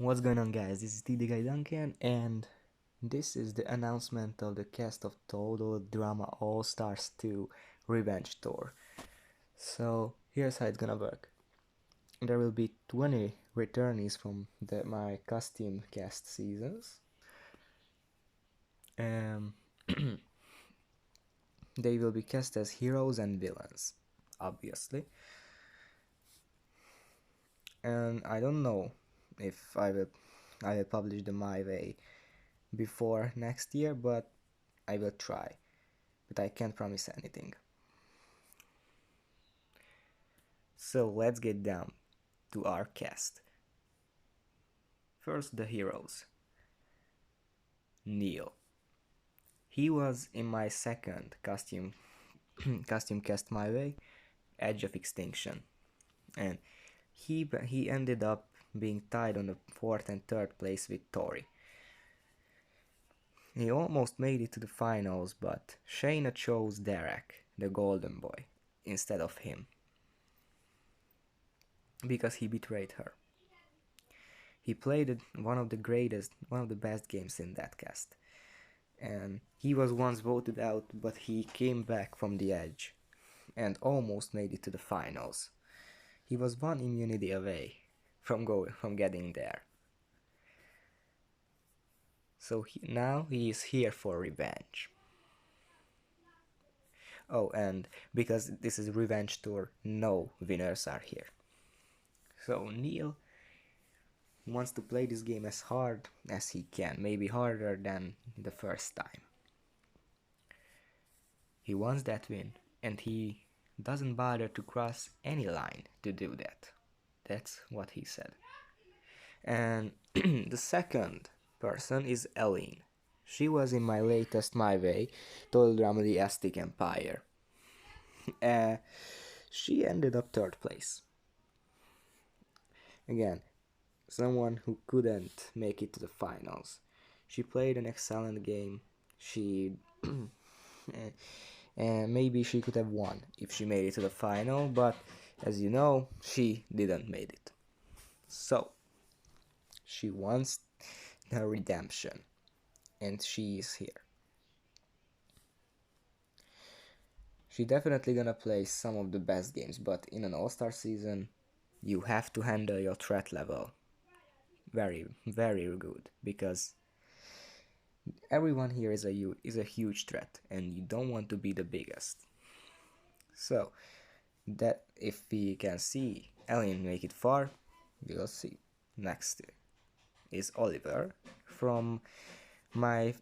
What's going on, guys? This is TD Guy Duncan, and this is the announcement of the cast of Total Drama All Stars 2 Revenge Tour. So here's how it's gonna work. There will be 20 returnees from my costume cast seasons. Um, they will be cast as heroes and villains, obviously. And I don't know if I will publish the My Way before next year, but I will try. But I can't promise anything. So let's get down to our cast. First, the heroes. Neal. He was in my second costume cast my way, Edge of Extinction, and he ended up being tied on the fourth and third place with Tori. He almost made it to the finals, but Shayna chose Derek, the golden boy, instead of him, because he betrayed her. He played one of the best games in that cast. And he was once voted out, but he came back from the edge and almost made it to the finals. He was one immunity away from getting there. So now he is here for revenge. Oh, and because this is revenge tour, no winners are here. So Neal wants to play this game as hard as he can, maybe harder than the first time. He wants that win, and he doesn't bother to cross any line to do that. That's what he said. And the second person is Eline. She was in my latest My Way, Total Drama The Aztec Empire. She ended up third place. Again, someone who couldn't make it to the finals. She played an excellent game. She and maybe she could have won if she made it to the final, but as you know, she didn't made it. So she wants her redemption, and she is here. She definitely gonna play some of the best games, but in an all-star season, you have to handle your threat level very, very good, because everyone here is a huge threat, and you don't want to be the biggest. So that if we can see Eline make it far, we'll see. Next is Oliver from my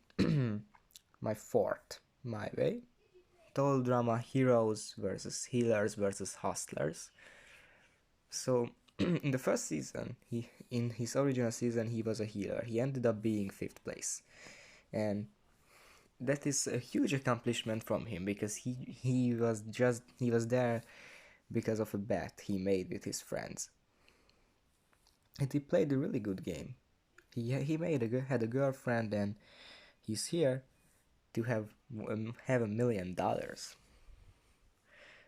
my fourth My Way, Total Drama Heroes versus Healers versus Hustlers. So in the first season, in his original season he was a healer. He ended up being 5th place, and that is a huge accomplishment from him, because he was there because of a bet he made with his friends, and he played a really good game. He had a girlfriend, and he's here to have $1 million.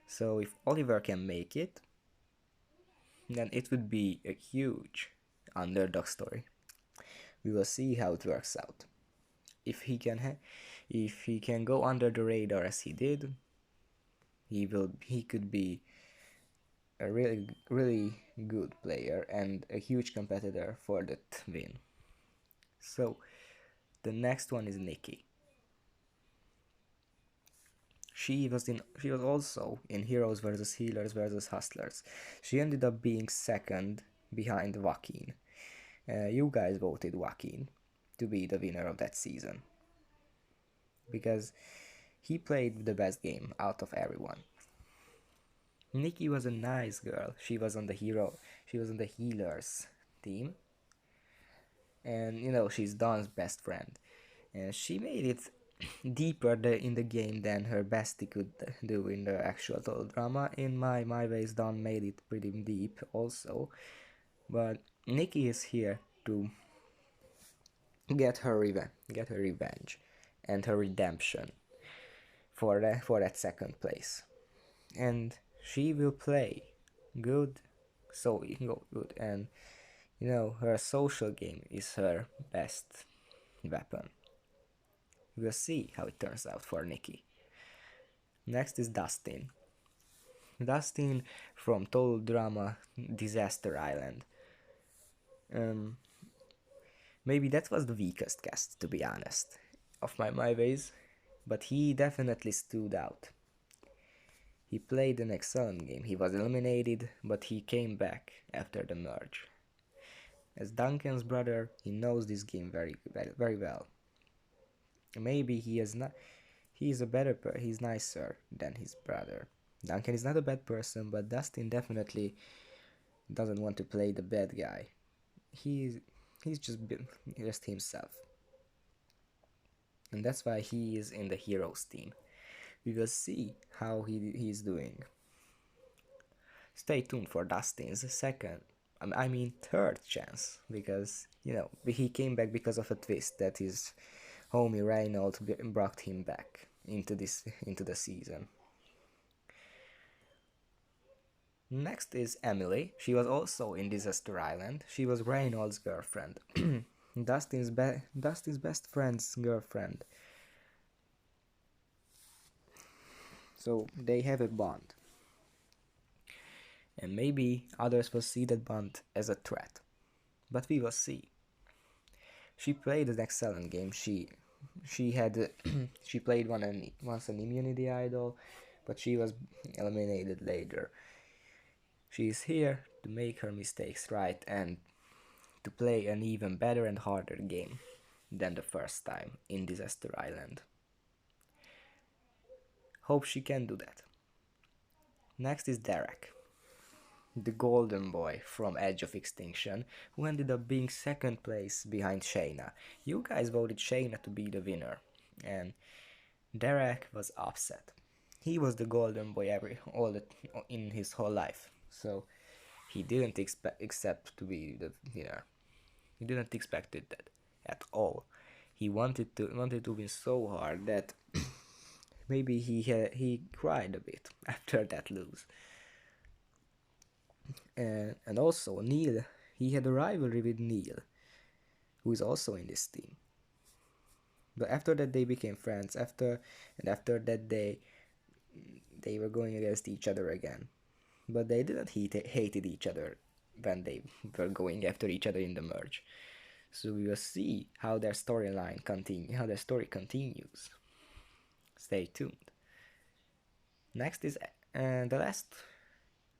So if Oliver can make it, then it would be a huge underdog story. We will see how it works out. If he can go under the radar as he did, he could be a really good player and a huge competitor for that win. So the next one is Nicki. She was also in Heroes versus Healers versus Hustlers. She ended up being second behind Joaquin. You guys voted Joaquin to be the winner of that season, because he played the best game out of everyone. Nicki was a nice girl. She was on the Healers team, and she's Don's best friend, and she made it deeper in the game than her bestie could do in the actual Total Drama. In my ways, Don made it pretty deep also, but Nicki is here to get her revenge and her redemption for that second place, and she will play good, so good, and Her social game is her best weapon. We'll see how it turns out for Nicki. Next is Dustin. Dustin from Total Drama Disaster Island. Um, Maybe that was the weakest cast, to be honest, of my ways, but he definitely stood out. He played an excellent game. He was eliminated, but he came back after the merge. As Duncan's brother, he knows this game very well. Maybe he is not. He is a better. He's nicer than his brother. Duncan is not a bad person, but Dustin definitely doesn't want to play the bad guy. He's he's just himself, and that's why he is in the heroes team. We will see how he's doing. Stay tuned for Dustin's second, I mean third chance, because he came back because of a twist that his homie Reynolds brought him back into the season. Next is Emily. She was also in Disaster Island. She was Reynolds' girlfriend. Dustin's best friend's girlfriend. So they have a bond. And maybe others will see that bond as a threat. But we will see. She played an excellent game. She had she played once an immunity idol, but she was eliminated later. She is here to make her mistakes right and to play an even better and harder game than the first time in Disaster Island. Hope she can do that. Next is Derek, the golden boy from Edge of Extinction, who ended up being second place behind Shayna. You guys voted Shayna to be the winner, and Derek was upset. He was the golden boy in his whole life, so he didn't accept to be the winner. He didn't expect it that at all. He wanted to win so hard that maybe he cried a bit after that lose. And also Neal, he had a rivalry with Neal, who is also in this team. But after that they became friends. After that they were going against each other again. But they didn't hated each other when they were going after each other in the merge. So we will see how their story continues. Stay tuned. Next is the last.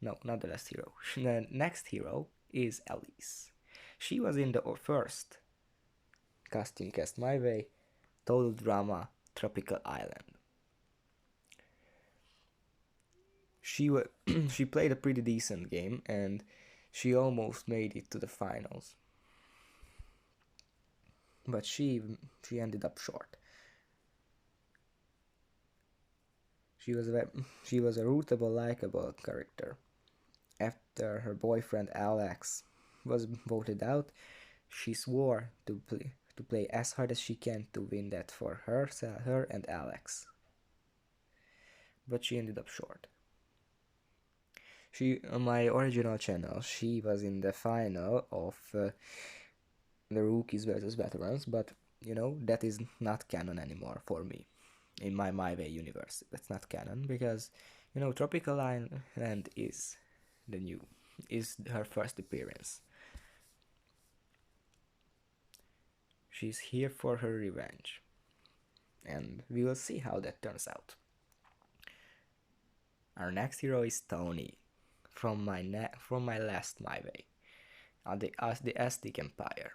No, not the last hero. The next hero is Elise. She was in the first costume cast my way, Total Drama Tropical Island. She played a pretty decent game and she almost made it to the finals. But she ended up short. She was a rootable, likable character. After her boyfriend Alex was voted out, she swore to play as hard as she can to win that for her and Alex. But she ended up short. On my original channel, she was in the final of the rookies versus veterans, but that is not canon anymore for me. In my Way universe, that's not canon because Tropical Island is her first appearance. She's here for her revenge, and we will see how that turns out. Our next hero is Tony from my last My Way, the Aztec Empire.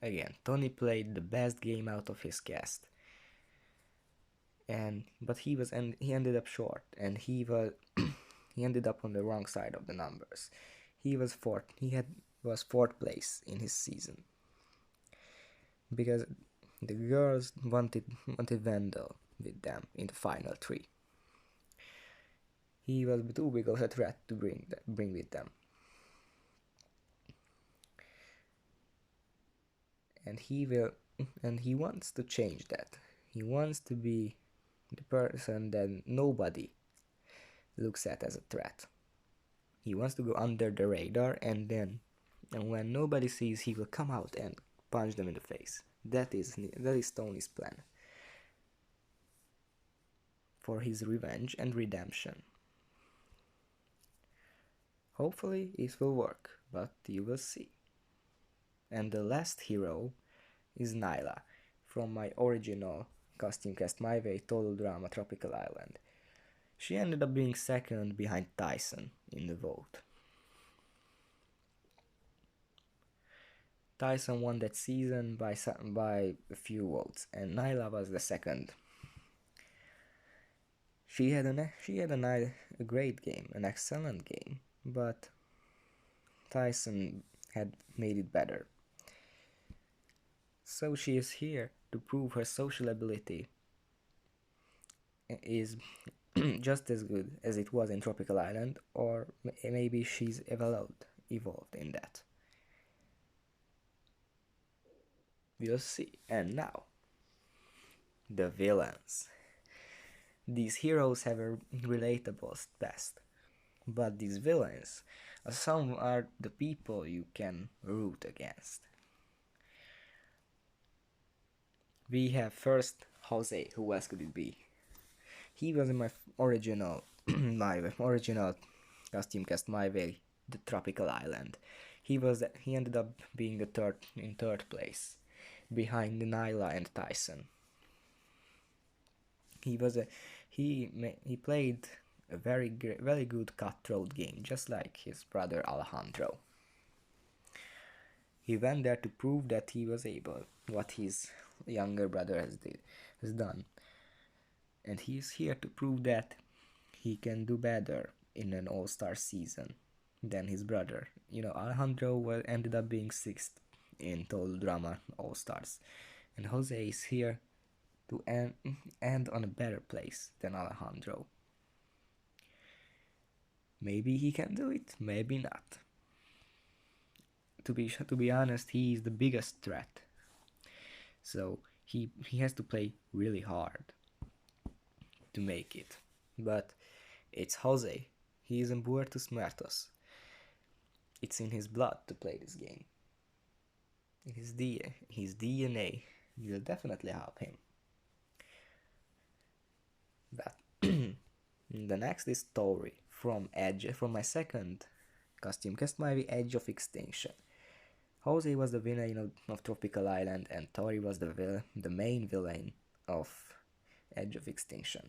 Again, Tony played the best game out of his cast. But he ended up short, and he ended up on the wrong side of the numbers. He was fourth place in his season because the girls wanted Vandal with them in the final 3. He was too big of a threat to bring with them, and he wants to change that. He wants to be the person that nobody looks at as a threat. He wants to go under the radar and then and when nobody sees, he will come out and punch them in the face. That is Tony's plan for his revenge and redemption. Hopefully it will work, but you will see. And the last hero is Nyla, from my original Costume Cast My Way Total Drama Tropical Island. She ended up being second behind Tyson in the vote. Tyson won that season by a few votes, and Nyla was the second. She had a great game, an excellent game, but Tyson had made it better. So she is here to prove her social ability is just as good as it was in Tropical Island, or maybe she's evolved in that. We'll see. And now, the villains. These heroes have a relatable past, but these villains, some are the people you can root against. We have first Jose. Who else could it be? He was in my original, my original Costume Cast My Way, the Tropical Island. He ended up being the third place, behind Nyla and Tyson. He played a very good cutthroat game, just like his brother Alejandro. He went there to prove that he was able, what his younger brother has done, and he's here to prove that he can do better in an all-star season than his brother. Alejandro ended up being sixth in Total Drama All Stars, and Jose is here to end on a better place than Alejandro. Maybe he can do it, maybe not. To be honest, he is the biggest threat. So he has to play really hard to make it. But it's Jose. He is Puertos Muertos. It's in his blood to play this game. His DNA will definitely help him. But the next is Tori from my second Costume Cast My Way, Edge of Extinction. Jose was the winner of Tropical Island, and Tori was the main villain of Edge of Extinction.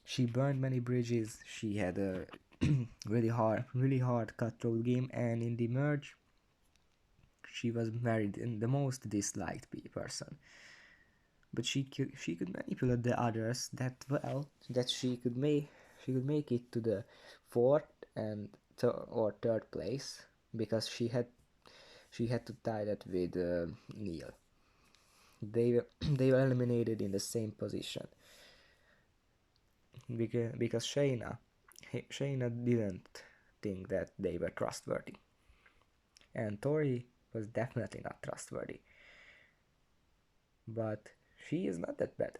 She burned many bridges. She had a really hard cutthroat game, and in the merge, she was married and the most disliked person. But she could manipulate the others that well that she could make it to the fourth or third place, because she had to tie that with Neal. They were eliminated in the same position because Shayna didn't think that they were trustworthy, and Tori was definitely not trustworthy. But she is not that bad.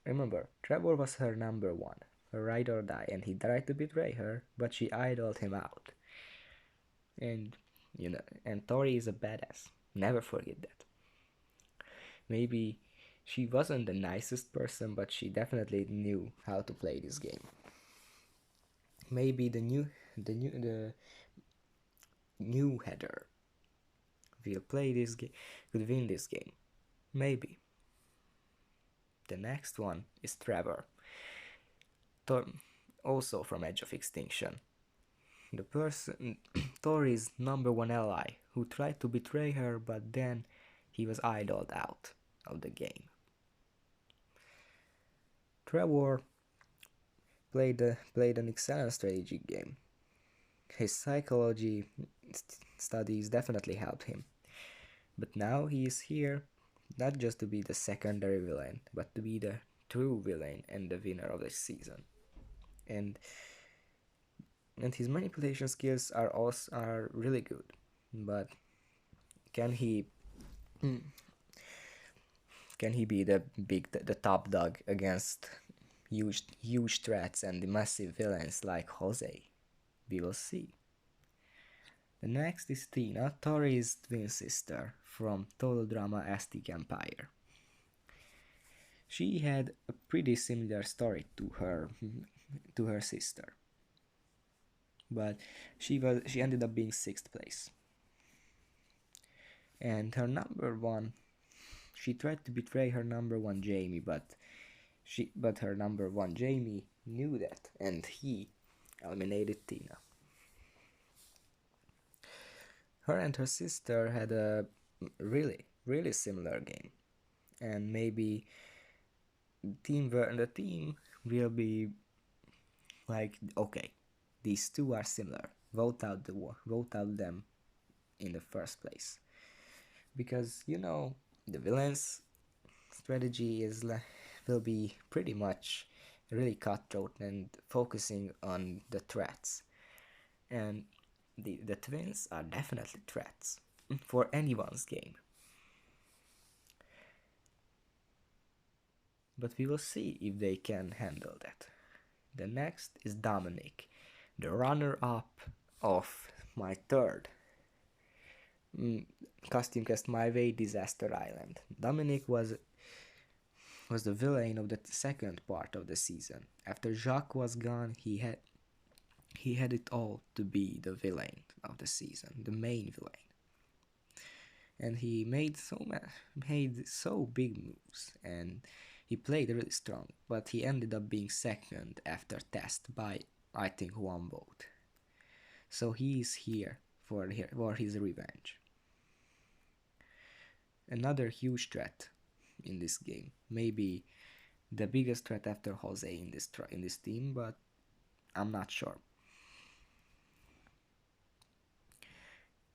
Remember, Trevor was her number one, her ride or die, and he tried to betray her, but she idoled him out. And Tori is a badass. Never forget that. Maybe she wasn't the nicest person, but she definitely knew how to play this game. Maybe the new header will play this game, could win this game. Maybe. The next one is Trevor, also from Edge of Extinction. The person, Tori's number one ally, who tried to betray her, but then he was idled out of the game. Trevor played an excellent strategy game. His psychology studies definitely helped him. But now he is here not just to be the secondary villain, but to be the true villain and the winner of the season. And his manipulation skills are really good. But can he be the top dog against huge threats and the massive villains like Jose? We will see. The next is Tina, Tori's twin sister from Total Drama Aztec Empire. She had a pretty similar story to her sister, but she ended up being sixth place. And her number one, she tried to betray her number one Jamie, but her number one Jamie knew that, and he eliminated Tina. Her and her sister had a really similar game, and maybe the team will be like, okay, these two are similar. Vote out them in the first place, because the villains' strategy will be pretty much really cutthroat and focusing on the threats, and the twins are definitely threats for anyone's game. But we will see if they can handle that. The next is Dominick, the runner-up of my third Costume Cast My Way Disaster Island. Dominick was the villain of the second part of the season. After Jacques was gone, he had it all to be the villain of the season, the main villain. And he made so big moves, and he played really strong, but he ended up being second after test by, I think, one vote. So he is here for his revenge. Another huge threat in this game, maybe the biggest threat after Jose in this team, but I'm not sure.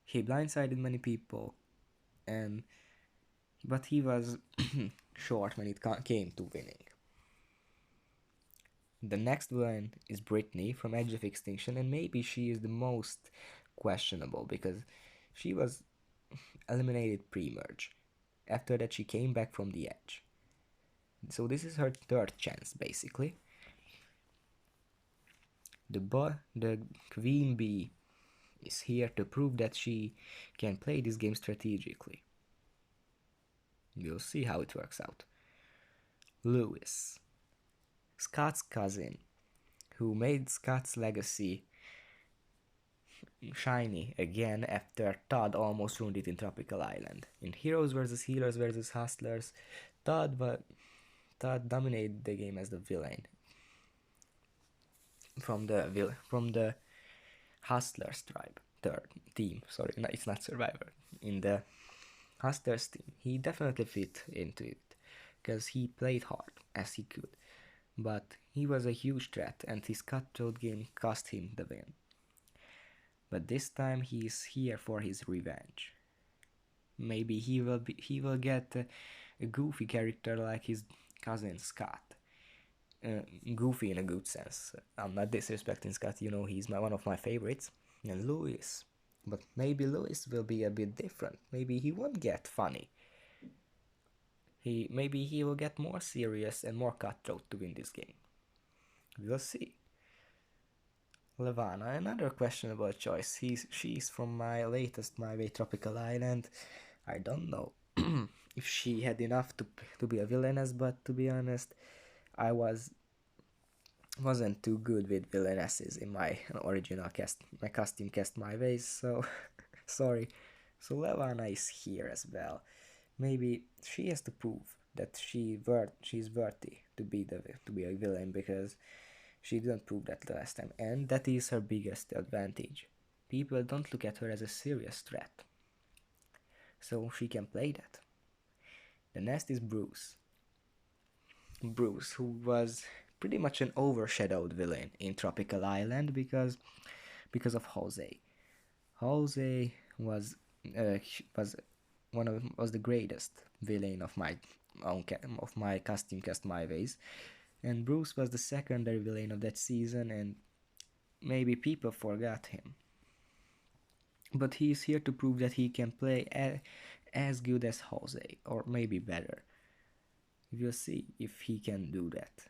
He blindsided many people, but he was short when it came to winning. The next one is Britney from Edge of Extinction, and maybe she is the most questionable because she was eliminated pre-merge. After that, she came back from the Edge. So this is her third chance, basically. The Queen Bee is here to prove that she can play this game strategically. We'll see how it works out. Lewis, Scott's cousin, who made Scott's legacy shiny again after Todd almost ruined it in Tropical Island. In Heroes vs. Healers vs. Hustlers, Todd dominated the game as the villain from the Hustlers team. Sorry, no, it's not Survivor. In the Hustlers team, he definitely fit into it because he played hard as he could, but he was a huge threat, and his cutthroat game cost him the win. But this time he is here for his revenge. Maybe he will get a goofy character like his cousin Scott. Goofy in a good sense. I'm not disrespecting Scott, he's one of my favorites. And Lewis. But maybe Lewis will be a bit different. Maybe he won't get funny. Maybe he will get more serious and more cutthroat to win this game. We'll see. Levana, another questionable choice. She's from my latest My Way Tropical Island. I don't know if she had enough to be a villainess, but to be honest, I wasn't too good with villainesses in my original my costume cast My Ways, so sorry. So Levana is here as well. Maybe she has to prove that she's worthy to be a villain, because she didn't prove that last time, and that is her biggest advantage. People don't look at her as a serious threat, so she can play that. The next is Bruce. Bruce, who was pretty much an overshadowed villain in Tropical Island because of Jose. Jose was the greatest villain of my costume cast My Ways, and Bruce was the secondary villain of that season, and maybe people forgot him. But he is here to prove that he can play as good as Jose, or maybe better. We'll see if he can do that.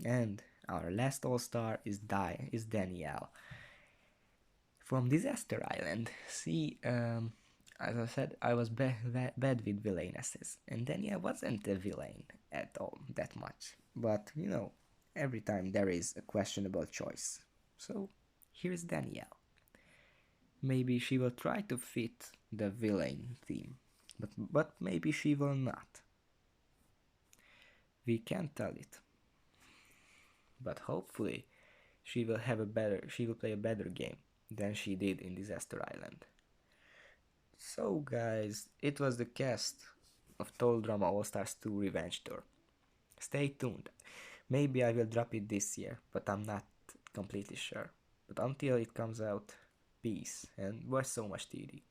And our last all-star is Denielle From Disaster Island, see, as I said, I was bad with villainesses, and Denielle wasn't a villain at all that much. But every time there is a questionable choice. So here's Denielle. Maybe she will try to fit the villain theme, but maybe she will not. We can't tell it. But hopefully she will play a better game than she did in Disaster Island. So guys, it was the cast of Total Drama All Stars 2 Revenge Tour. Stay tuned. Maybe I will drop it this year, but I'm not completely sure. But until it comes out, peace and watch so much TV.